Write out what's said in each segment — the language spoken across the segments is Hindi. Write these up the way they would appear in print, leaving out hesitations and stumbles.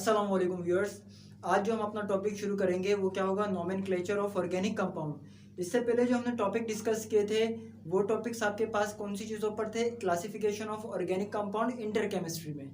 अस्सलाम वालेकुम व्यूअर्स। आज जो हम अपना टॉपिक शुरू करेंगे वो क्या होगा, नोमेनक्लेचर ऑफ ऑर्गेनिक कंपाउंड। इससे पहले जो हमने टॉपिक डिस्कस किए थे वो टॉपिक्स आपके पास कौन सी चीज़ों पर थे? Classification of organic compound inter chemistry में।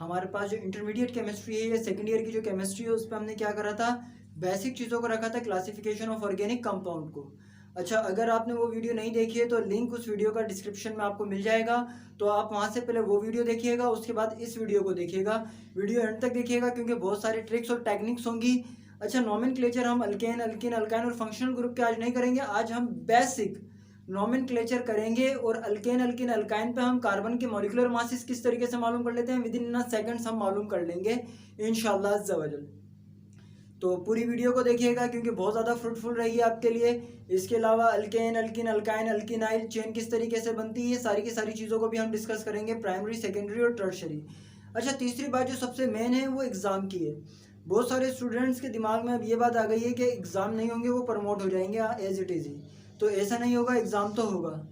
हमारे पास जो इंटरमीडिएट केमिस्ट्री है या सेकेंड ईयर की जो केमिस्ट्री है उस पर हमने क्या करा था, बेसिक चीज़ों को रखा था, क्लासिफिकेशन ऑफ ऑर्गेनिक कंपाउंड को। अच्छा, अगर आपने वो वीडियो नहीं देखी है तो लिंक उस वीडियो का डिस्क्रिप्शन में आपको मिल जाएगा, तो आप वहाँ से पहले वो वीडियो देखिएगा, उसके बाद इस वीडियो को देखिएगा। वीडियो एंड तक देखिएगा क्योंकि बहुत सारी ट्रिक्स और टेक्निक्स होंगी। अच्छा, नोमेनक्लेचर हम अल्केन, अल्किन, अल्काइन और फंक्शनल ग्रुप के आज नहीं करेंगे। आज हम बेसिक नोमेनक्लेचर करेंगे और अल्केन, अल्किन, अल्काइन पे हम कार्बन के मॉलिक्यूलर मासेस किस तरीके से मालूम कर लेते हैं विद इन सेकंड्स हम मालूम कर लेंगे इंशाल्लाह अज़्ज़ा वजल। तो पूरी वीडियो को देखिएगा क्योंकि बहुत ज़्यादा फ्रूटफुल रहेगी आपके लिए। इसके अलावा alkane, alkene, alkyne, alkynyl chain किस तरीके से बनती है, सारी की सारी चीज़ों को भी हम डिस्कस करेंगे, प्राइमरी, सेकेंडरी और टर्शरी। अच्छा, तीसरी बात जो सबसे मेन है वो एग्ज़ाम की है। बहुत सारे स्टूडेंट्स के दिमाग में अब ये बात आ गई है कि एग्ज़ाम नहीं होंगे वो प्रमोट हो जाएंगे एज इट इज़ ही। तो ऐसा नहीं होगा, एग्ज़ाम तो होगा,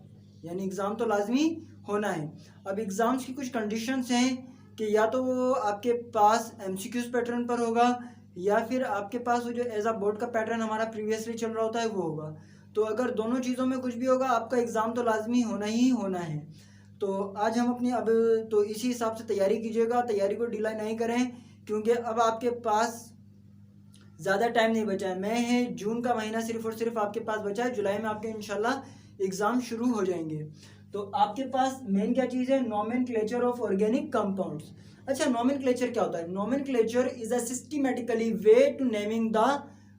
यानी एग्ज़ाम तो लाजमी होना है। अब एग्ज़ाम्स की कुछ कंडीशंस हैं कि या तो वो आपके पास एमसीक्यूज पैटर्न पर होगा या फिर आपके पास वो जो एज अ बोर्ड का पैटर्न हमारा प्रीवियसली चल रहा होता है वो होगा। तो अगर दोनों चीज़ों में कुछ भी होगा आपका एग्ज़ाम तो लाजमी होना ही होना है। तो आज हम अपनी अब तो इसी हिसाब से तैयारी कीजिएगा, तैयारी को डिले नहीं करें क्योंकि अब आपके पास ज़्यादा टाइम नहीं बचा है। मई है, जून का महीना सिर्फ और सिर्फ आपके पास बचा है, जुलाई में आपके इंशाल्लाह एग्ज़ाम शुरू हो जाएंगे। तो आपके पास मेन क्या चीज़ है, नोमेनक्लेचर ऑफ ऑर्गेनिक कंपाउंड्स। अच्छा, नोमेनक्लेचर क्या होता है? Nomenclature is a systematically way to naming the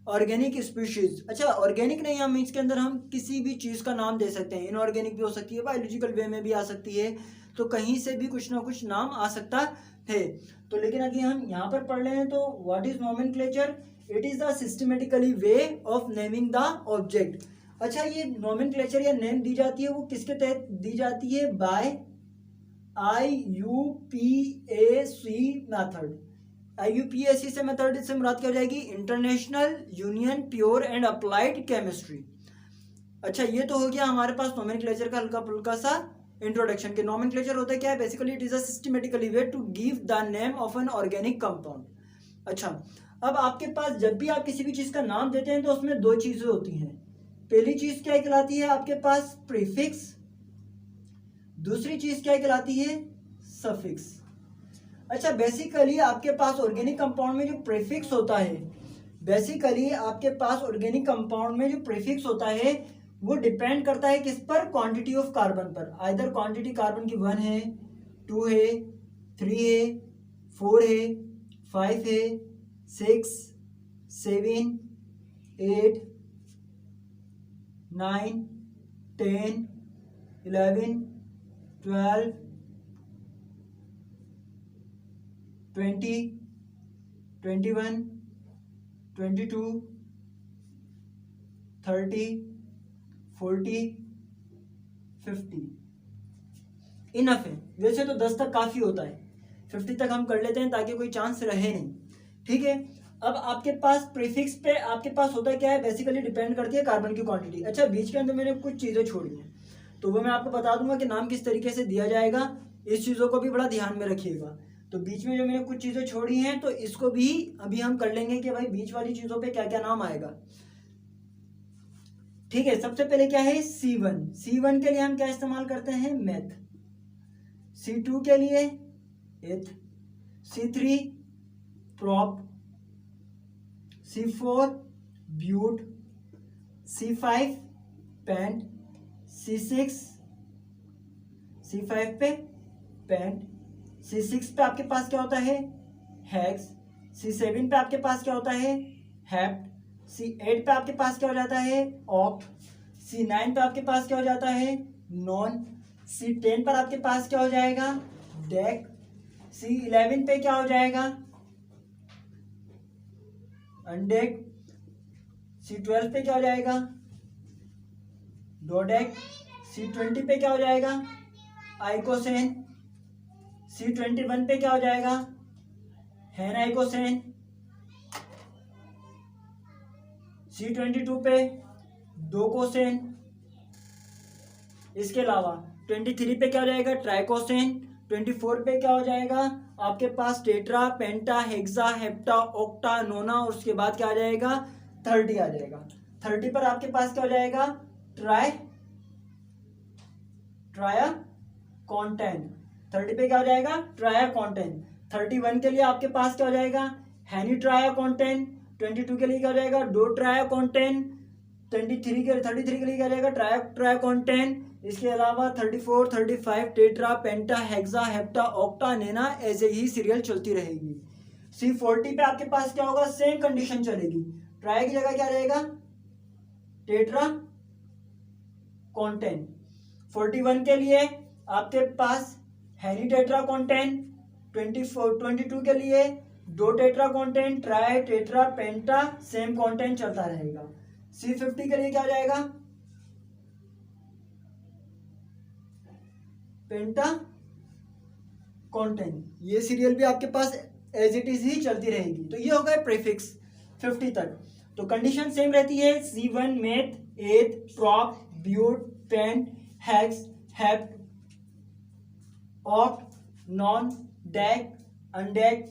organic species. अच्छा, ऑर्गेनिक नहीं, हम इसके अंदर हम किसी भी चीज़ का नाम दे सकते हैं। इनऑर्गेनिक भी हो सकती है, बायोलॉजिकल वे में भी आ सकती है, तो कहीं से भी कुछ ना कुछ नाम आ सकता है। तो लेकिन अगर हम यहाँ पर पढ़ रहे हैं तो what is nomenclature? It is the systematically way of naming the object. अच्छा, ये नोमेनक्लेचर या नेम दी जाती है वो किसके तहत दी जाती है? By IUPAC method. IUPAC से मेथड से मुराद क्या हो जाएगी? International union pure and applied chemistry. अच्छा, ये तो हो गया हमारे पास नोमेनक्लेचर का हल्का फुल्का सा इंट्रोडक्शन के। नोमेनक्लेचर होता है क्या है? Basically it is a systematically way to give the name of an organic compound. अच्छा, अब आपके पास जब भी आप किसी भी चीज का नाम देते हैं तो उसमें दो चीजें होती हैं। पहली चीज क्या कहलाती है आपके पास? प्रीफिक्स। दूसरी चीज क्या कहलाती है? सफिक्स। अच्छा, बेसिकली आपके पास ऑर्गेनिक कंपाउंड में जो प्रीफिक्स होता है, बेसिकली आपके पास ऑर्गेनिक कंपाउंड में जो प्रीफिक्स होता है वो डिपेंड करता है किस पर? क्वांटिटी ऑफ कार्बन पर। आइदर क्वांटिटी कार्बन की 1 है, 2 है, 3 है, 4 है, 5 है, 6, 7, 8, 9, 10, 11, 12, 20, 21, 22, 30, 40, 50। इनफ है। वैसे तो 10 तक काफ़ी होता है, 50 तक हम कर लेते हैं ताकि कोई चांस रहे नहीं। ठीक है, अब आपके पास प्रीफिक्स पे आपके पास होता क्या है? बेसिकली डिपेंड करती है कार्बन की क्वांटिटी। अच्छा, बीच के अंदर मैंने कुछ चीज़ें छोड़ी हैं तो वो मैं आपको बता दूंगा कि नाम किस तरीके से दिया जाएगा, इस चीज़ों को भी बड़ा ध्यान में रखिएगा। तो बीच में जो मैंने कुछ चीज़ें छोड़ी हैं तो इसको भी अभी हम कर लेंगे कि भाई बीच वाली चीज़ों पे क्या क्या नाम आएगा। ठीक है, सबसे पहले क्या है? C1। C1 के लिए हम क्या इस्तेमाल करते हैं? मेथ। C2 के लिए एथ। C3 prop. C4 ब्यूट। C5 paint. C5 पे पेंट। C6 पे आपके पास क्या होता है? हेक्स। C7 पे आपके पास क्या होता है? हेप्ट। C8 पे आपके पास क्या हो जाता है? ऑक्ट। C9 पे आपके पास क्या हो जाता है? नॉन। C10 पर आपके पास क्या हो जाएगा? डेक। C11 पे क्या हो जाएगा? अनडेक। C12 पे क्या हो जाएगा? डोडेक। C20 पे क्या हो जाएगा? आइकोसेन। C21 पे क्या हो जाएगा? हेनाइकोसेन। C22 पे डोकोसेन। इसके अलावा 23 पे क्या हो जाएगा? ट्राइकोसेन। 24 पे क्या हो जाएगा आपके पास टेट्रा, पेंटा, हेक्सा, हेप्टा, ऑक्टा, नोना, और उसके बाद क्या आ जाएगा 30 आ जाएगा। 30 पर आपके पास क्या हो जाएगा ट्राया कॉन्टेंट। 30 पे क्या हो जाएगा ट्राया कॉन्टेंट। 31 के लिए आपके पास क्या हो जाएगा हैनी ट्राया कॉन्टेंट। 22 के लिए क्या हो जाएगा डो ट्राया कॉन्टेंट। 33 के लिए क्या हो जाएगा ट्राया कॉन्टेंट। इसके अलावा 34, 35 टेट्रा, पेंटा, हेक्सा, हेप्टा, ऑक्टा, नेना, ऐसे ही सीरियल चलती रहेगी। C40 पे आपके पास क्या होगा सेम कंडीशन चलेगी। ट्राया की जगह क्या रहेगा टेट्रा कॉन्टेंट। 41 के लिए आपके पास हैनी टेट्रा कॉन्टेंट। 22 के लिए दो टेट्रा कॉन्टेंट, ट्राई, टेट्रा, पेंटा, सेम कॉन्टेंट चलता रहेगा। C50 के लिए क्या हो जाएगा पेंटा कॉन्टेंट। ये सीरियल भी आपके पास एज इट इज ही चलती रहेगी। तो ये हो गए प्रीफिक्स 50 तक। तो कंडीशन सेम रहती है C1 meth, eth, prop, but, pent, hex, hept, oct, non, dec, undec,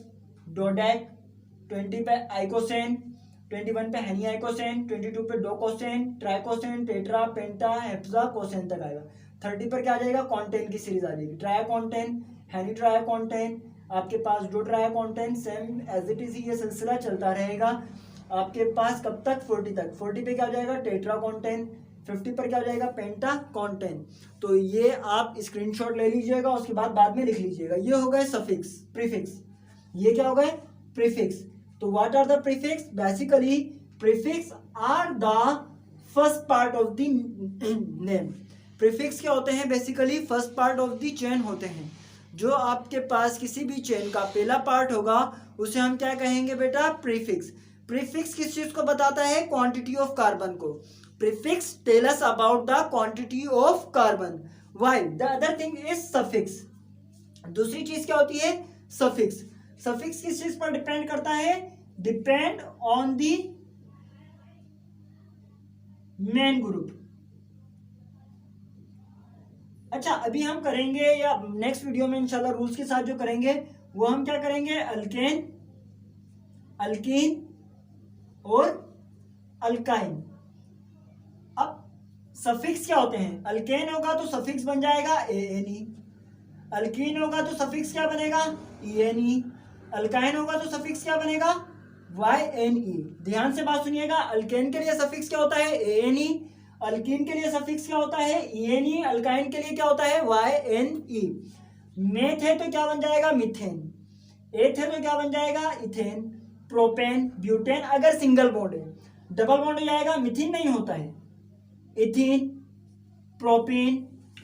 dodec. 20 पे आइकोसेन, 21 पे हैनी आइकोसेन, 22 पे डोकोसेन, ट्राइकोसेन, टेट्रा, पेंटा, हेप्सा, कोसेन तक आएगा। 30 पर क्या आ जाएगा कॉन्टेंट की सीरीज आ जाएगी। ट्राया कॉन्टेंट, हैनी ट्राया कॉन्टेंट, आपके पास डो ट्राया content, same as it is ये सिलसिला चलता रहेगा आपके पास कब तक 40 तक। 40 पे क्या हो जाएगा टेट्रा कॉन्टेंट। 50 पर क्या हो जाएगा पेंटा कॉन्टेंट। तो ये आप स्क्रीनशॉट ले लीजिएगा, उसके बाद में लिख लीजिएगा। ये हो गए सफिक्स प्रीफिक्स। ये क्या हो गए प्रीफिक्स। तो what are the prefix? Basically prefix are the first part of the name. Prefix क्या होते हैं basically first part of the chain होते हैं। जो आपके पास किसी भी चेन का पहला पार्ट होगा उसे हम क्या कहेंगे बेटा प्रीफिक्स। प्रीफिक्स किस चीज को बताता है क्वांटिटी ऑफ कार्बन को। Prefix tell us about the quantity of carbon, while the other thing is suffix. दूसरी चीज क्या होती है सफिक्स। सफिक्स किस चीज पर डिपेंड करता है? Depend on the main group. अच्छा अभी हम करेंगे या नेक्स्ट वीडियो में इंशाल्लाह रूल्स के साथ जो करेंगे वो हम क्या करेंगे अल्केन, अल्कीन और अल्काइन। अब सफिक्स क्या होते हैं? अल्केन होगा तो सफिक्स बन जाएगा ANE, अल्कीन होगा तो सफिक्स क्या बनेगा ENE, अल्काइन होगा तो सफिक्स क्या बनेगा YNE। ध्यान से बात सुनिएगा, अल्केन के लिए सफिक्स क्या होता है ANE, अल्कीन के लिए सफिक्स क्या होता है ENE, अल्काइन के लिए क्या होता है YNE। मेथ है तो क्या बन जाएगा मिथेन, एथ है तो क्या बन जाएगा इथेन, प्रोपेन, ब्यूटेन अगर सिंगल बॉन्ड है, डबल बॉन्ड हो जाएगा मिथिन नहीं होता है, ethene, propene,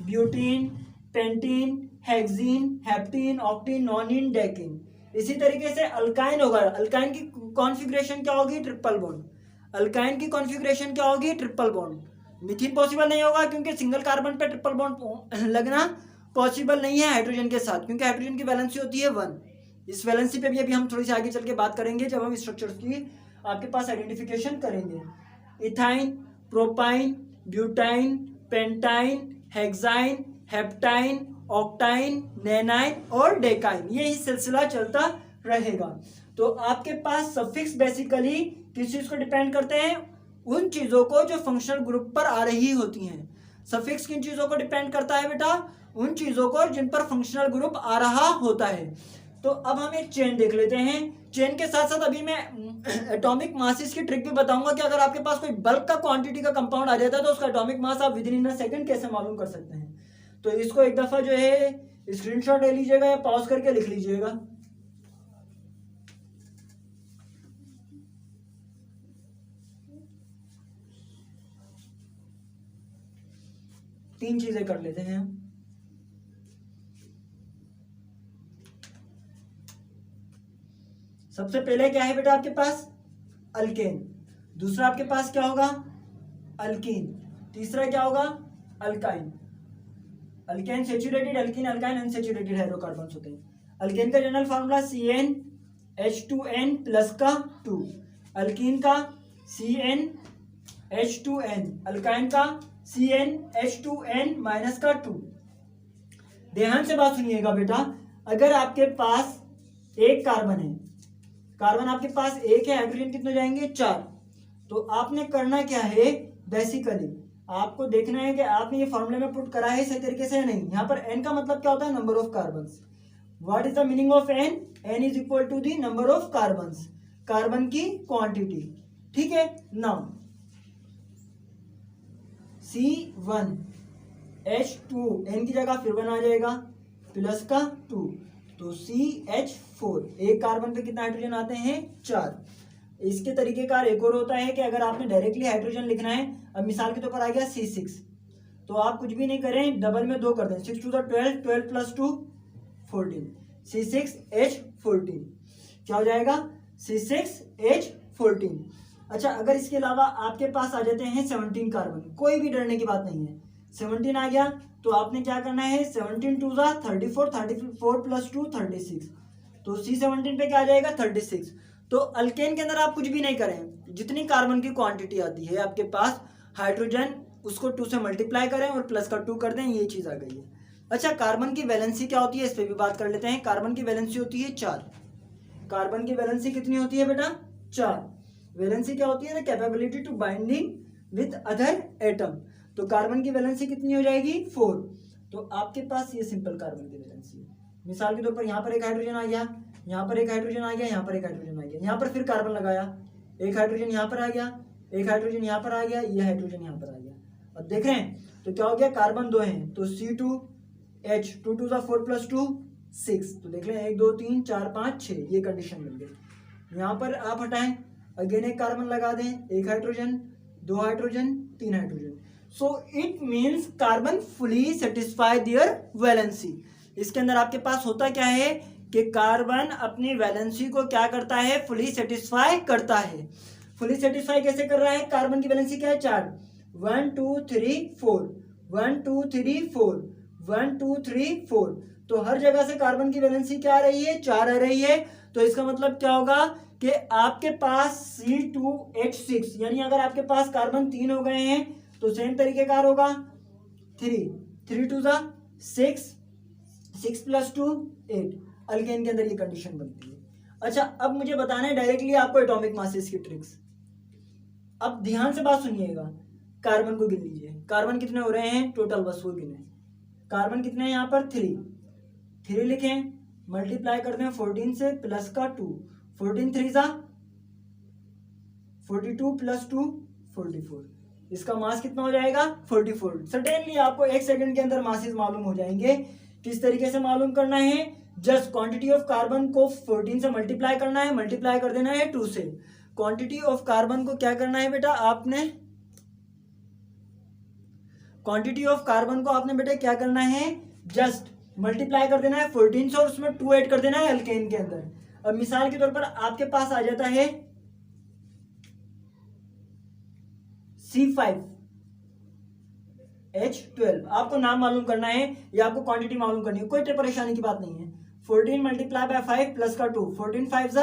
butene, pentene, hexene, heptene, octene, nonene, decene. इसी तरीके से अल्काइन होगा, अल्काइन की कॉन्फ़िगरेशन क्या होगी ट्रिपल बॉन्ड, अल्काइन की कॉन्फ़िगरेशन क्या होगी ट्रिपल बॉन्ड। मिथिन पॉसिबल नहीं होगा क्योंकि सिंगल कार्बन पे ट्रिपल बॉन्ड लगना पॉसिबल नहीं है हाइड्रोजन के साथ, क्योंकि हाइड्रोजन की वैलेंसी होती है 1। इस वैलेंसी पे भी अभी हम थोड़ी सी आगे चल के बात करेंगे जब हम स्ट्रक्चर्स की आपके पास आइडेंटिफिकेशन करेंगे। Ethyne, propyne, butyne, pentyne, hexyne, heptyne, octyne, nonyne और डेकाइन, ये ही सिलसिला चलता रहेगा। तो आपके पास सफिक्स बेसिकली किस चीज को डिपेंड करते हैं? उन चीजों को जो फंक्शनल ग्रुप पर आ रही होती हैं। सफिक्स किन चीजों को डिपेंड करता है बेटा? उन चीजों को जिन पर फंक्शनल ग्रुप आ रहा होता है। तो अब हम एक चेन देख लेते हैं। चेन के साथ साथ अभी मैं एटॉमिक मासेस की ट्रिक भी बताऊंगा कि अगर आपके पास कोई बल्क का क्वांटिटी का कंपाउंड आ जाता है तो उसका एटॉमिक मास आप विद इन अ सेकंड कैसे मालूम कर सकते हैं। तो इसको एक दफा जो है स्क्रीनशॉट ले लीजिएगा या पॉज करके लिख लीजिएगा। तीन चीजें कर लेते हैं हम। सबसे पहले क्या है बेटा आपके पास अल्केन, दूसरा आपके पास क्या होगा अल्कीन, तीसरा क्या होगा alkyne. Alkane saturated, alkyne alkyne unsaturated hydrocarbons होते हैं। अल्केन का जनरल फार्मूला CnH2n प्लस का 2, अल्कीन का CnH2n, अल्काइन का CnH2n माइनस का 2। ध्यान से बात सुनिएगा बेटा, अगर आपके पास एक कार्बन है, कार्बन आपके पास एक है, हाइड्रोजन कितने जाएंगे 4, तो आपने करना क्या है, बेसिकली आपको देखना है कि आपने ये फॉर्मूले में पुट करा है सही तरीके से या नहीं। यहाँ पर एन का मतलब क्या होता है, number of carbons. What is the meaning of N, N is equal to the number of carbons, carbon की क्वांटिटी, ठीक है। नाउ C1H2 एन की जगह फिर 1 आ जाएगा प्लस का 2, तो CH4, एक कार्बन पे कितना हाइड्रोजन आते हैं 4। इसके तरीकेकार एक और होता है कि अगर आपने डायरेक्टली हाइड्रोजन लिखना है, अब मिसाल के तौर पर आ गया C6, तो आप कुछ भी नहीं करें, डबल में 2 कर दें, 6 टू 12, 12 प्लस 2 14, C6H14 क्या हो जाएगा, C6H14। अच्छा, अगर इसके अलावा आपके पास आ जाते हैं 17 कार्बन, कोई भी डरने की बात नहीं है, 17 आ गया तो आपने क्या करना है, 17 2 34, 34 प्लस 2 36, तो C17 पे क्या आ जाएगा 36। तो अल्केन के अंदर आप कुछ भी नहीं करें, जितनी कार्बन की क्वांटिटी आती है आपके पास, हाइड्रोजन उसको 2 से मल्टीप्लाई करें और प्लस का 2 कर दें, ये चीज आ गई है। अच्छा, कार्बन की वैलेंसी क्या होती है, इस पर भी बात कर लेते हैं। कार्बन की वैलेंसी होती है 4, कार्बन की वैलेंसी कितनी होती है बेटा 4। वैलेंसी क्या होती है ना, capability to binding with other atom, तो कार्बन की वैलेंसी कितनी हो जाएगी 4। तो आपके पास ये सिंपल कार्बन की वैलेंसी है। मिसाल के तौर पर यहाँ पर एक हाइड्रोजन आ गया, यहाँ पर एक हाइड्रोजन आ गया, यहाँ पर एक हाइड्रोजन आ गया, यहाँ पर फिर कार्बन लगाया, एक हाइड्रोजन यहाँ पर आ गया, एक हाइड्रोजन यहाँ पर आ गया, ये हाइड्रोजन यहाँ पर आ गया। अब देख रहे हैं तो क्या हो गया, कार्बन 2 हैं तो C2H, 2 2 4 प्लस 2 6, तो देख लें 1 2 3 4 5 6, ये कंडीशन मिल गई। यहाँ पर आप हटाएं, अगेन एक कार्बन लगा दें, एक hydrogen, 2 hydrogen, 3 hydrogen, so it means carbon fully satisfy their valency. इसके अंदर आपके पास होता क्या है कि कार्बन अपनी वैलेंसी को क्या करता है, फुली सेटिस्फाई करता है। फुली सेटिस्फाई कैसे कर रहा है, कार्बन की वैलेंसी क्या है 4, 1 2 3 4, 1 2 3 4, 1 2 3 4, तो हर जगह से कार्बन की वैलेंसी क्या आ रही है 4 आ रही है। तो इसका मतलब क्या होगा कि आपके पास C2H6, यानी अगर आपके पास कार्बन 3 हो गए हैं तो सेम तरीकेकार होगा 3, 3 2 6, 6 प्लस 2 8, अल्केन के अंदर ये कंडीशन बनती है। अच्छा, अब मुझे बताना है डायरेक्टली आपको एटॉमिक मासेस की ट्रिक्स। अब ध्यान से बात सुनिएगा, कार्बन को गिन लीजिए, कार्बन कितने हो रहे हैं टोटल, बस वो गिने। कार्बन कितने हैं यहाँ पर 3, 3 लिखें, मल्टीप्लाई करते हैं 14 से प्लस का 2, 14 3 42 प्लस 2 44, इसका मास कितना हो जाएगा 44। सर्टेनली आपको 1 सेकंड के अंदर मासेस मालूम हो जाएंगे। किस तरीके से मालूम करना है, जस्ट क्वांटिटी ऑफ कार्बन को 14 से मल्टीप्लाई करना है, मल्टीप्लाई कर देना है 2 से। क्वांटिटी ऑफ कार्बन को क्या करना है बेटा, आपने क्वांटिटी ऑफ कार्बन को आपने बेटा क्या करना है, जस्ट मल्टीप्लाई कर देना है 14 से और उसमें 2 ऐड कर देना है अल्केन के अंदर। अब मिसाल के तौर पर आपके पास आ जाता है C5H12, आपको नाम मालूम करना है या आपको क्वांटिटी मालूम करनी है, कोई परेशानी की बात नहीं है। 14 मल्टीप्लाई बाय 5 प्लस का 2, 14 5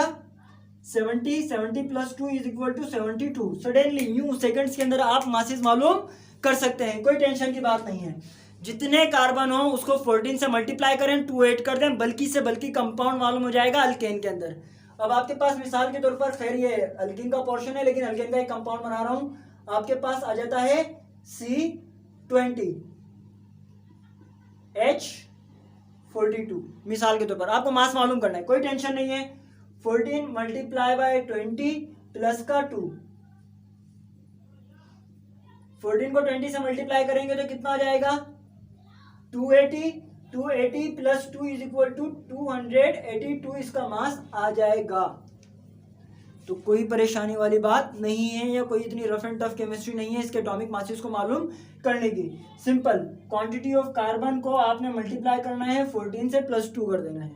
70, 70 plus 2 is equal to 72। Suddenly यूं सेकंड्स के अंदर आप मासेस मालूम कर सकते हैं, कोई टेंशन की बात नहीं है। जितने कार्बन हो उसको 14 से मल्टीप्लाई करें, 2 ऐड कर दें, बल्कि से बल्कि कंपाउंड मालूम हो जाएगा अल्केन के अंदर। अब आपके पास मिसाल के तौर पर, खैर ये अल्कीन का पोर्शन है लेकिन अल्केन का एक कंपाउंड बना रहा हूं, आपके पास आ जाता है C20H42। मिसाल के तौर पर आपको मास मालूम करना है, कोई टेंशन नहीं है। 14 मल्टीप्लाई बाय 20 प्लस का 2, 14 को 20 से मल्टीप्लाई करेंगे तो कितना आ जाएगा 280, 280 प्लस 2 इज इक्वल टू 282, इसका मास आ जाएगा। तो कोई परेशानी वाली बात नहीं है या कोई इतनी रफ एंड टफ केमिस्ट्री नहीं है इसके एटॉमिक मासेस को मालूम करने की। सिंपल क्वांटिटी ऑफ कार्बन को आपने मल्टीप्लाई करना है 14 से प्लस 2 कर देना है,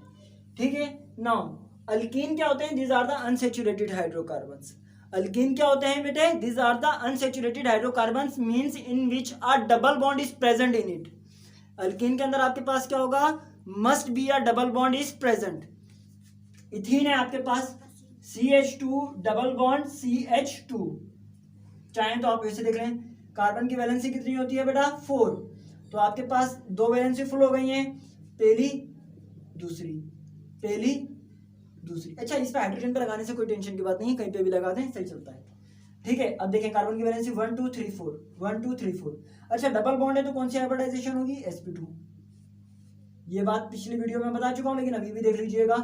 ठीक है। नाउ अल्कीन क्या होते हैं, these are the unsaturated hydrocarbons. Alkene क्या होते हैं बेटे, these are the unsaturated hydrocarbons means in which a double bond is present in it. Alkene के अंदर आपके पास क्या होगा, must be a double bond is present. Ethene है आपके पास CH2 डबल बॉन्ड CH2, चाहे तो आप वैसे देख रहे हैं। कार्बन की वैलेंसी कितनी होती है बेटा 4, तो आपके पास 2 वैलेंसी फुल हो गई हैं, पहली दूसरी, पहली दूसरी। अच्छा, इस पे हाइड्रोजन पे लगाने से कोई टेंशन की बात नहीं है, कहीं पे भी लगा दें सही चलता है। ठीक है, अब देखें कार्बन की वैलेंसी 1 2 3 4, 1 2 3 4। अच्छा, डबल बॉन्ड है तो कौन सी हाइब्रिडाइजेशन होगी? sp2। ये बात पिछली वीडियो में बता चुका हूं, लेकिन अभी भी देख लीजिएगा।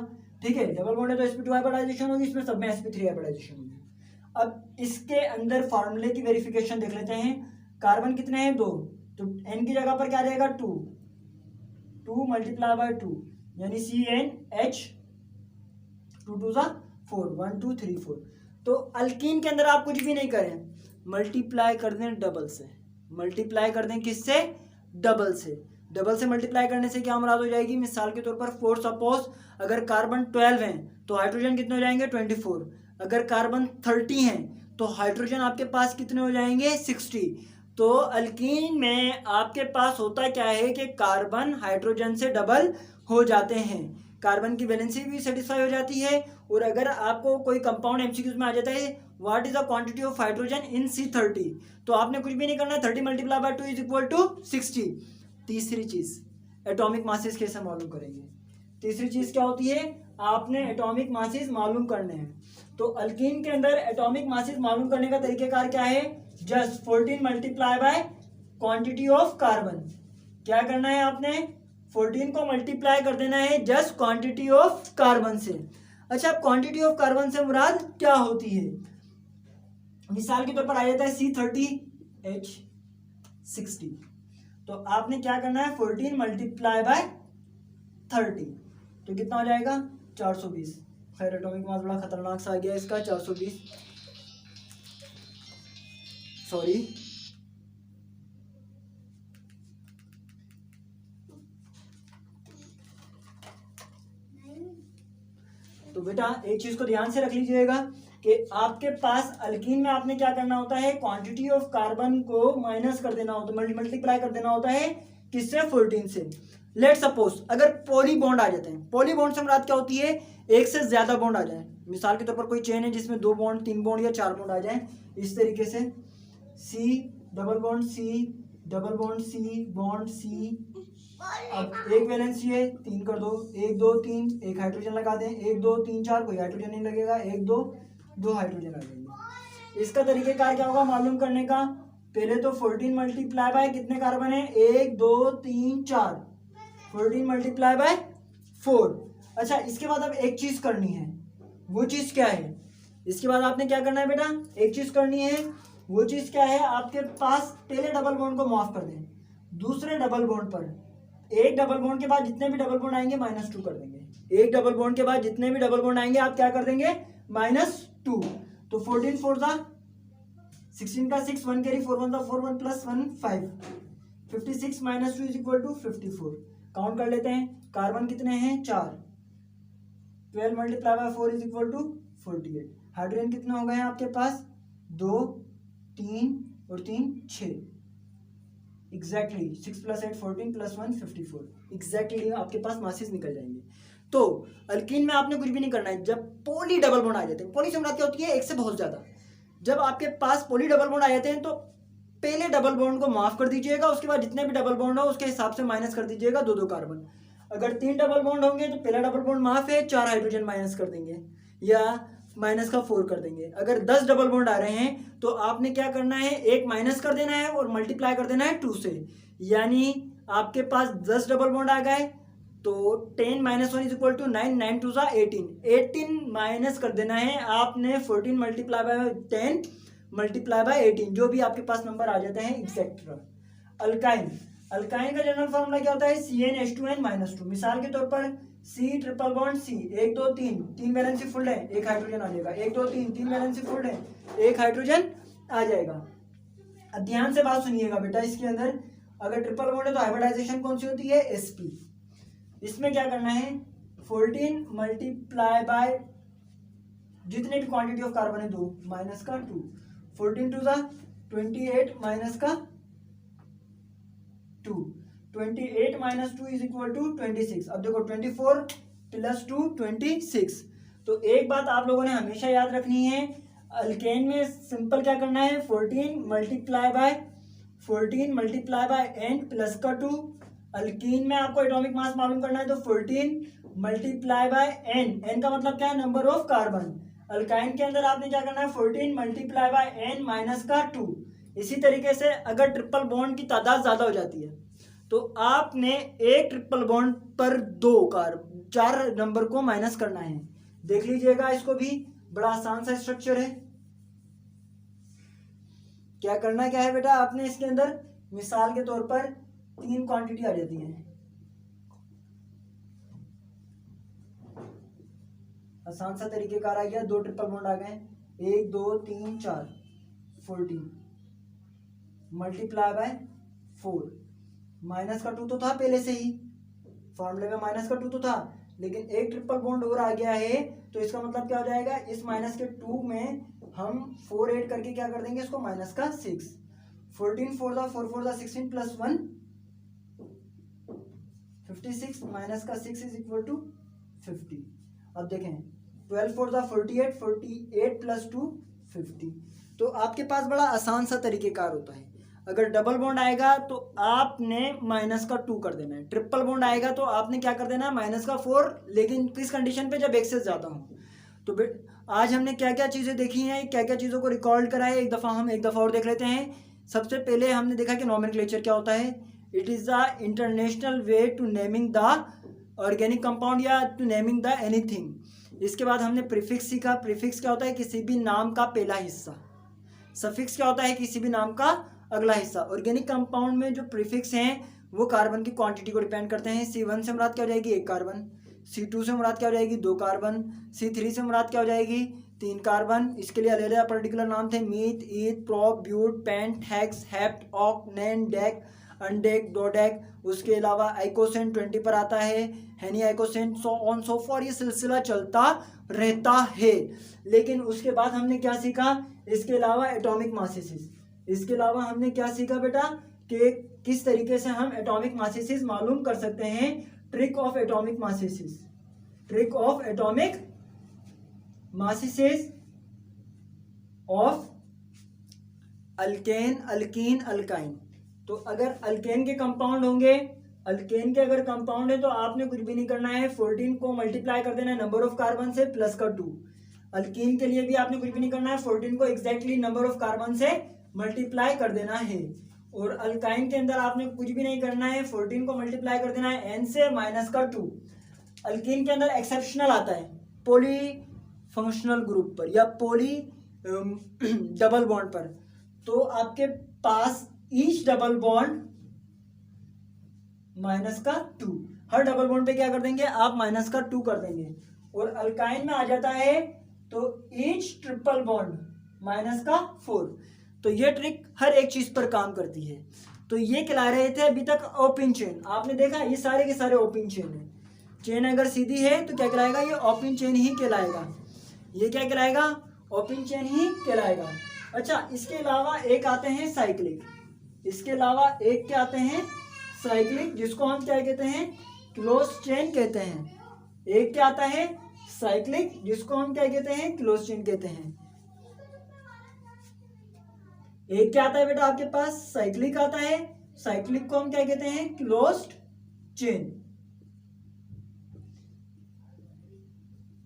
ठीक है, डबल बॉन्ड है तो sp2 हाइब्रिडाइजेशन होगी, इसमें सब में sp3 हाइब्रिडाइजेशन होगी। अब इसके अंदर फॉर्मूले की वेरिफिकेशन देख लेते हैं। कार्बन कितने हैं? 2, तो n की जगह पर क्या रहेगा? 2, 2 मल्टीप्लाई बाय 2 यानी CnH, 2 2 4, 1 2 3 4। तो अल्कीन के अंदर आप कुछ भी नहीं करें, मल्टीप्लाई कर दें डबल से, मल्टीप्लाई कर दें किससे? डबल से। डबल से मल्टीप्लाई करने से क्या मुराद हो जाएगी? मिसाल के तौर पर 4 सपोज अगर कार्बन 12 हैं तो हाइड्रोजन कितने हो जाएंगे? 24। अगर कार्बन 30 हैं तो हाइड्रोजन आपके पास कितने हो जाएंगे? 60। तो अल्कीन में आपके पास होता क्या है कि कार्बन हाइड्रोजन से डबल हो जाते हैं, कार्बन की वैलेंसी भी सेटिस्फाई हो जाती है। और अगर आपको कोई कंपाउंड एमसीक्यूज में आ जाता है what is the quantity of hydrogen in C30, तो आपने कुछ भी नहीं करना है, 30 multiply by 2 is equal to 60। तीसरी चीज एटॉमिक मासेस कैसे मालूम करेंगे? तीसरी चीज क्या होती है? आपने एटॉमिक मासेस मालूम करने हैं। तो अल्कीन के अंदर एटॉमिक मासेस मालूम करने का तरीकेकार क्या है? Just 14 multiply by quantity of carbon. क्या करना है आपने? 14 को मल्टीप्लाई कर देना है जस्ट क्वांटिटी ऑफ कार्बन से। अच्छा, अब क्वांटिटी ऑफ कार्बन से मुराद क्या होती है? मिसाल के तौर पर आ जाता है C30H60, तो आपने क्या करना है? 14 मल्टीप्लाई बाय 30, तो कितना हो जाएगा? 420। खैर एटॉमिक मास बड़ा खतरनाक सा आ गया इसका, 420, सॉरी। तो बेटा एक चीज को ध्यान से रख लीजिएगा कि आपके पास अल्कीन में आपने क्या करना होता है? क्वांटिटी ऑफ कार्बन को माइनस कर देना होता है, मल्टीप्लाई कर देना होता है किससे? 14 से। लेट सपोज अगर पॉली बॉन्ड आ जाते हैं, पॉली बॉन्ड से मुराद क्या होती है? एक से ज्यादा बॉन्ड आ जाए। मिसाल के तौर पर कोई चेन है जिसमें 2 बॉन्ड, 3 बॉन्ड या 4 बॉन्ड आ जाए, इस तरीके से C double bond C double bond C bond C। अब एक वैलेंसी है, 3 कर दो, 1 2 3, एक हाइड्रोजन लगा दें, 1 2 3 4, कोई हाइड्रोजन नहीं लगेगा, 1 2 2 हाइड्रोजन आ जाएंगे। इसका तरीकेकार क्या होगा मालूम करने का? पहले तो 14 मल्टीप्लाई बाय कितने कार्बन है? 1 2 3 4, 14 मल्टीप्लाई बाय 4। अच्छा, इसके बाद अब एक चीज करनी है, वो चीज क्या है? इसके बाद आपने क्या करना है बेटा? एक चीज करनी है, वो चीज क्या है? आपके पास पहले डबल बॉन्ड को माफ कर दें, दूसरे डबल बॉन्ड पर एक डबल बॉन्ड के बाद जितने भी डबल बॉन्ड आएंगे -2 कर देंगे। एक डबल बॉन्ड के बाद जितने भी डबल बॉन्ड आएंगे आप क्या कर देंगे? -2। तो 14 4 16 का 6, 1 carry, 4 1 4 1 plus 1 5, 56 -2 is equal to 54। Count कर लेते हैं, कार्बन कितने हैं? 4, 12 multiply by 4 is equal to 48। Hydrogen कितने हो गए हैं आपके पास? 2 3 और 3 6, एग्जैक्टली 6 + 8 14 + 1 54, एग्जैक्टली आपके पास मासेस निकल जाएंगे। तो अल्कीन में आपने कुछ भी नहीं करना है। जब पॉली डबल बॉन्ड आ जाते हैं, पॉली से मुराद क्या होती है? एक से बहुत ज्यादा। जब आपके पास पॉली डबल बॉन्ड आ जाते हैं तो पहले डबल बॉन्ड को माफ कर दीजिएगा, उसके बाद जितने भी डबल बॉन्ड हो उसके हिसाब से माइनस कर दीजिएगा 2 2 कार्बन। अगर 3 डबल बॉन्ड होंगे तो पहला डबल बॉन्ड माफ है, 4 हाइड्रोजन माइनस कर देंगे या -4 कर देंगे। अगर 10 डबल बॉन्ड आ रहे हैं तो आपने क्या करना है? एक माइनस कर देना है और मल्टीप्लाई कर देना है 2 से, यानी आपके पास 10 डबल बॉन्ड आ गए तो 10 - 1 इज इक्वल टू 9, 9 2 18, 18 माइनस कर देना है आपने 14 मल्टीप्लाई बाय 10 मल्टीप्लाई बाय 18, जो भी आपके पास नंबर आ जाते हैं एक्सेट्रा। अल्काइन, अल्काइन का जनरल फॉर्मूला क्या होता है? CnH2n-2। मिसाल के तौर पर C triple bond C, 1 2 3, 3 valency full है, एक हाइड्रोजन आ जाएगा, 1 2 3, 3 वैलेंसी फुल है, एक हाइड्रोजन आ जाएगा। अब ध्यान से बात सुनिएगा बेटा, इसके अंदर अगर ट्रिपल बॉन्ड है तो हाइब्रिडाइजेशन कौन सी होती है? sp। इसमें क्या करना है? 14 मल्टीप्लाई बाय जितने भी क्वांटिटी ऑफ कार्बन है 2 माइनस का 2, 14 2 28 माइनस का 2, 28 - 2 इज इक्वल टू 26। अब देखो 24 + 2 26। तो एक बात आप लोगों ने हमेशा याद रखनी है, अल्केन में सिंपल क्या करना है? 14 मल्टीप्लाई बाय n प्लस का 2। अल्कीन में आपको एटॉमिक मास मालूम करना है तो 14 मल्टीप्लाई बाय एन, एन का मतलब क्या है, नंबर ऑफ कार्बन। अल्काइन के अंदर आपने क्या करना है, 14 मल्टीप्लाई बाय एन माइनस का 2। इसी तरीके से अगर ट्रिपल बॉन्ड की तादाद ज्यादा हो जाती है तो आपने एक ट्रिपल बॉन्ड पर 4 नंबर को माइनस करना है। देख लीजिएगा इसको भी, बड़ा आसान सा स्ट्रक्चर है। क्या करना क्या है बेटा, आपने इसके अंदर मिसाल के तौर पर 3 क्वांटिटी आ जाती है, आसान सा तरीकेकार आ गया, 2 ट्रिपल बॉन्ड आ गए, 1 2 3 4, 14 मल्टीप्लाई बाय 4, माइनस का 2 तो था पहले से ही, फॉर्मूले में माइनस का 2 तो था, लेकिन एक ट्रिपल बॉन्ड और आ गया है तो इसका मतलब क्या हो जाएगा, इस माइनस के 2 में हम 4 ऐड करके क्या कर देंगे इसको, माइनस का 6। 14 4 4 16 प्लस 1 56, माइनस का 6 इज इक्वल टू 50। अब देखें 12 4 48, 48 प्लस 2 50। तो आपके पास बड़ा आसान सा तरीकेकार होता है। अगर डबल बॉन्ड आएगा तो आपने माइनस का 2 कर देना है, ट्रिपल बॉन्ड आएगा तो आपने क्या कर देना है, माइनस का 4, लेकिन किस कंडीशन पे, जब एक से ज़्यादा हो। तो आज हमने क्या क्या चीज़ें देखी हैं, क्या क्या चीज़ों को रिकॉर्ड करा है, हम एक दफ़ा और देख लेते हैं। सबसे पहले हमने देखा कि नॉमेनक्लेचर क्या होता है, it is the international way to naming the organic compound या टू नेमिंग द एनीथिंग। इसके बाद हमने प्रीफिक्स सीखा, प्रीफिक्स क्या होता है, किसी भी नाम का पहला हिस्सा। सफिक्स क्या होता है, किसी भी नाम का अगला हिस्सा। ऑर्गेनिक कंपाउंड में जो प्रीफिक्स हैं वो कार्बन की क्वांटिटी को डिपेंड करते हैं। C1 से मुराद क्या हो जाएगी, 1 कार्बन। C2 से मुराद क्या हो जाएगी, 2 कार्बन। C3 से मुराद क्या हो जाएगी, 3 कार्बन। इसके लिए अलग-अलग पर्टिकुलर नाम थे, meth, eth, prop, but, pent, hex, hept, oct, non, deck, undec, डोडेक। उसके अलावा आइकोसेंट 20 पर आता है, हेनी आइकोसेंट, सो ऑन सो फॉर, ये सिलसिला चलता रहता है। लेकिन उसके बाद हमने क्या सीखा, इसके अलावा एटॉमिक मासेस, इसके अलावा हमने क्या सीखा बेटा कि किस तरीके से हम एटॉमिक मासेस मालूम कर सकते हैं। Trick of atomic masses, trick of atomic masses of alkane, alkyne, alkyne. तो अगर अल्केन के कंपाउंड होंगे, अल्केन के अगर कंपाउंड है तो आपने कुछ भी नहीं करना है, 14 को मल्टीप्लाई कर देना है नंबर ऑफ कार्बन से प्लस का 2। अल्कीन के लिए भी आपने कुछ भी नहीं करना है, 14 को एग्जैक्टली नंबर ऑफ कार्बन से मल्टीप्लाई कर देना है। और अल्काइन के अंदर आपने कुछ भी नहीं करना है, 14 को मल्टीप्लाई कर देना है n से माइनस का 2। अल्कीन के अंदर एक्सेप्शनल आता है पॉली फंक्शनल ग्रुप पर या पॉली डबल बॉन्ड पर, तो आपके पास ईच डबल बॉन्ड माइनस का 2, हर डबल बॉन्ड पे क्या कर देंगे आप, माइनस का 2 कर देंगे। और अल्काइन में आ जाता है तो ईच ट्रिपल बॉन्ड माइनस का 4। तो ये ट्रिक हर एक चीज पर काम करती है। तो ये कहला रहे थे अभी तक ओपन चेन, आपने देखा ये सारे के सारे ओपन चेन है। चेन अगर सीधी है तो क्या कहलाएगा, ये ओपन चेन ही कहलाएगा, ये क्या कहलाएगा, ओपन चेन ही कहलाएगा। अच्छा, इसके अलावा एक आते हैं साइक्लिक, इसके अलावा एक क्या आते हैं, साइक्लिक, जिसको हम क्या कहते हैं, क्लोज चेन कहते हैं। एक क्या आता है, साइक्लिक, जिसको हम क्या कहते हैं, क्लोज चेन कहते हैं। एक क्या आता है बेटा आपके पास, साइक्लिक आता है, साइक्लिक को हम क्या कहते हैं, क्लोज्ड चेन।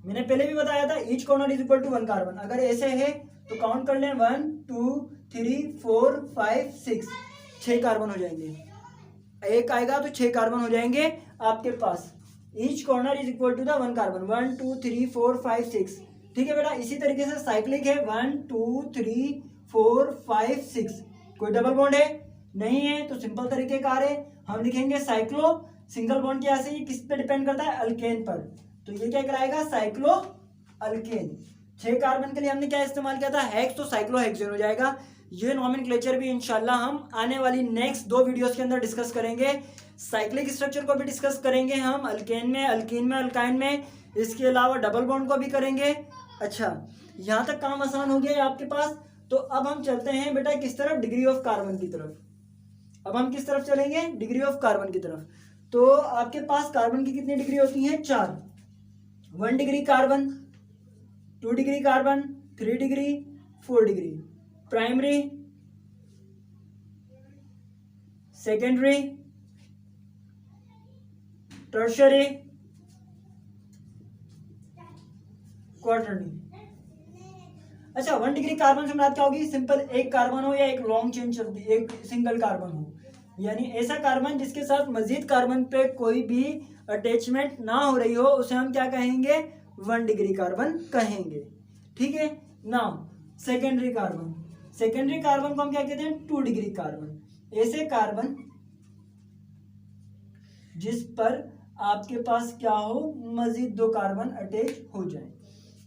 मैंने पहले भी बताया था each corner is equal to 1 carbon. अगर ऐसे है तो काउंट कर लें 1 2 3 4 5 6, 6 कार्बन हो जाएंगे। एक आएगा तो 6 कार्बन हो जाएंगे आपके पास। Each corner is equal to the 1 carbon, 1 2 3 4 5 6। ठीक है बेटा, इसी तरीके से साइक्लिक है 1 2 3 4 5 6। कोई डबल बॉन्ड है नहीं है तो सिंपल तरीके का है, हम लिखेंगे साइक्लो। सिंगल बॉन्ड क्या से किस पे डिपेंड करता है, अल्केन पर, तो ये क्या कराएगा, साइक्लो अल्केन। 6 कार्बन के लिए हमने क्या इस्तेमाल किया था, हेक्स, तो साइक्लोहेक्सेन हो जाएगा। ये नॉमेनक्लेचर भी इंशाल्लाह हम आने वाली नेक्स्ट 2 वीडियोस के अंदर डिस्कस करेंगे। साइक्लिक स्ट्रक्चर को भी डिस्कस करेंगे हम, अल्केन में, अल्कीन में, अल्काइन में। इसके अलावा डबल बॉन्ड को भी करेंगे। अच्छा, यहाँ तक काम आसान हो गया है आपके पास। तो अब हम चलते हैं बेटा किस तरफ, डिग्री ऑफ कार्बन की तरफ। अब हम किस तरफ चलेंगे, डिग्री ऑफ कार्बन की तरफ। तो आपके पास कार्बन की कितनी डिग्री होती है, 4। 1 degree carbon, 2 degree carbon, 3 degree, 4 degree. Primary, secondary, tertiary, quaternary. अच्छा, 1 डिग्री कार्बन से मुराद क्या होगी? सिंपल एक कार्बन हो या एक लॉन्ग चेन चलती, एक सिंगल कार्बन हो, यानी ऐसा कार्बन जिसके साथ मजीद कार्बन पे कोई भी अटैचमेंट ना हो रही हो, उसे हम क्या कहेंगे? 1 डिग्री कार्बन कहेंगे। ठीक है। Now secondary carbon, secondary carbon को हम क्या कहते हैं? 2 डिग्री कार्बन। ऐसे कार्बन जिस पर आपके पास क्या हो? मजीद 2 कार्बन अटैच हो जाए।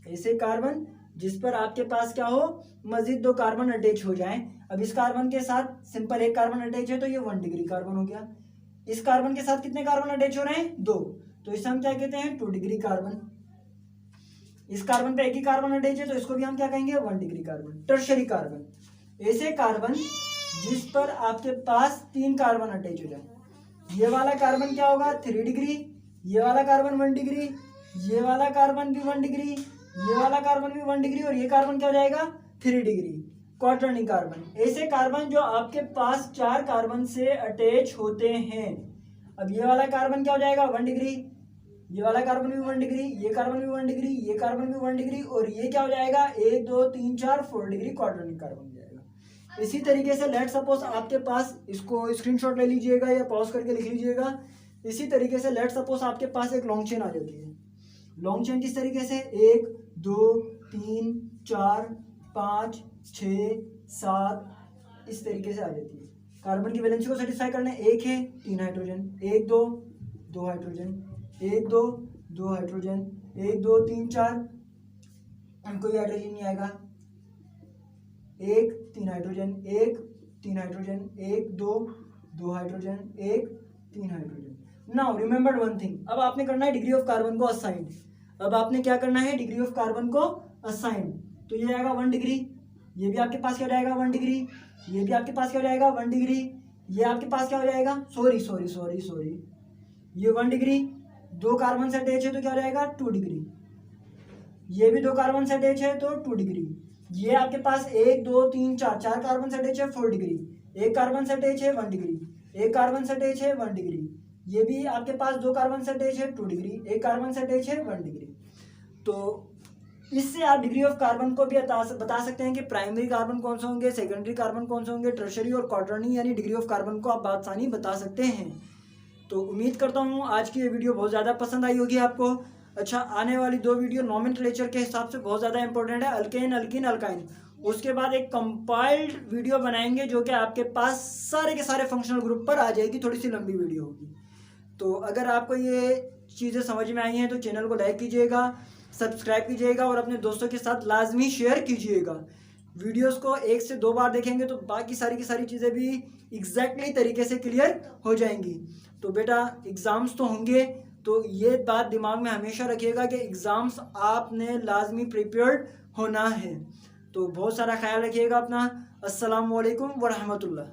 ऐसे कार्बन जिस पर आपके पास क्या हो? मजीद 2 कार्बन अटैच हो जाएं। अब इस कार्बन के साथ सिंपल एक कार्बन अटैच है तो ये 1 डिग्री कार्बन हो गया। इस कार्बन के साथ कितने कार्बन अटैच हो रहे हैं? 2, तो इसे हम क्या कहते हैं? 2 डिग्री कार्बन। इस कार्बन पे एक ही कार्बन अटैच है तो इसको भी हम क्या कहेंगे? 1 डिग्री कार्बन। टर्शरी कार्बन, ऐसे कार्बन जिस पर आपके पास 3 कार्बन अटैच हो जाए। ये वाला कार्बन क्या होगा? 3 डिग्री, ये वाला कार्बन 1 डिग्री, ये वाला कार्बन भी 1 डिग्री, ये वाला कार्बन भी 1 डिग्री, और ये कार्बन क्या हो जाएगा? 3 डिग्री। क्वार्टरनी कार्बन, ऐसे कार्बन जो आपके पास 4 कार्बन से अटैच होते हैं। अब ये वाला कार्बन क्या हो जाएगा? 1 डिग्री, ये वाला कार्बन भी 1 डिग्री, ये कार्बन भी 1 डिग्री, ये कार्बन भी 1 डिग्री, और ये क्या हो जाएगा? 1 2 3 4 4 डिग्री क्वार्टरनी कार्बन हो जाएगा। इसी तरीके से लेट सपोज आपके पास, इसको स्क्रीनशॉट ले लीजिएगा या पॉज करके लिख लीजिएगा। इसी तरीके से लेट सपोज आपके पास एक लॉन्ग चेन आ जाती है। लॉन्ग चेन किस तरीके से? 1 2 3 4 5 6 7 इस तरीके से आ जाती है। कार्बन की वैलेंसी को सेटिस्फाई करना है। 1 है 3 हाइड्रोजन, 1 2 2 हाइड्रोजन, 1 2 2 हाइड्रोजन, 1 2 3 4, कोई हाइड्रोजन नहीं आएगा। 1 3 hydrogen, 1 3 hydrogen, 1 2 2 hydrogen, 1 3 hydrogen. Now remember one thing, अब आपने करना है डिग्री ऑफ कार्बन को असाइन। अब आपने क्या करना है? डिग्री ऑफ कार्बन को असाइन। तो ये आएगा 1 डिग्री, ये भी आपके पास क्या हो जाएगा? 1 डिग्री, ये भी आपके पास क्या हो जाएगा? 1 डिग्री, ये आपके पास क्या हो जाएगा? सॉरी, ये 1 डिग्री, 2 कार्बन से अटैच है तो क्या हो जाएगा? 2 डिग्री, ये भी 2 कार्बन से अटैच है तो 2 डिग्री, ये आपके पास 1 2 3 4 4 कार्बन से अटैच है 4 डिग्री, एक कार्बन से अटैच है 1 डिग्री, एक कार्बन से अटैच है 1 डिग्री, ये भी आपके पास 2 कार्बन से अटैच है 2 डिग्री, एक कार्बन से अटैच है 1 डिग्री। तो इससे आप डिग्री ऑफ कार्बन को भी बता सकते हैं कि प्राइमरी कार्बन कौन से होंगे, सेकेंडरी कार्बन कौन से होंगे, टर्शरी और क्वार्टरनी, यानी डिग्री ऑफ कार्बन को आप आसानी बता सकते हैं। तो उम्मीद करता हूँ आज की ये वीडियो बहुत ज़्यादा पसंद आई होगी आपको। अच्छा, आने वाली 2 वीडियो नॉमेनक्लेचर के हिसाब से बहुत ज़्यादा इंपॉर्टेंट है, अल्केन अल्किन अल्काइन। उसके बाद एक कंपाइल्ड वीडियो बनाएंगे जो कि आपके पास सारे के सारे फंक्शनल ग्रुप पर आ जाएगी, थोड़ी सी लंबी वीडियो होगी। तो अगर आपको ये चीज़ें समझ में आई हैं तो चैनल को लाइक कीजिएगा, सब्सक्राइब कीजिएगा और अपने दोस्तों के साथ लाजमी शेयर कीजिएगा। वीडियोस को 1 से 2 बार देखेंगे तो बाकी सारी की सारी चीज़ें भी एग्जैक्टली तरीके से क्लियर हो जाएंगी। तो बेटा एग्ज़ाम्स तो होंगे, तो ये बात दिमाग में हमेशा रखिएगा कि एग्ज़ाम्स आपने लाजमी प्रिपेयर्ड होना है। तो बहुत सारा ख्याल रखिएगा अपना। अस्सलाम वालेकुम व रहमतुल्लाह।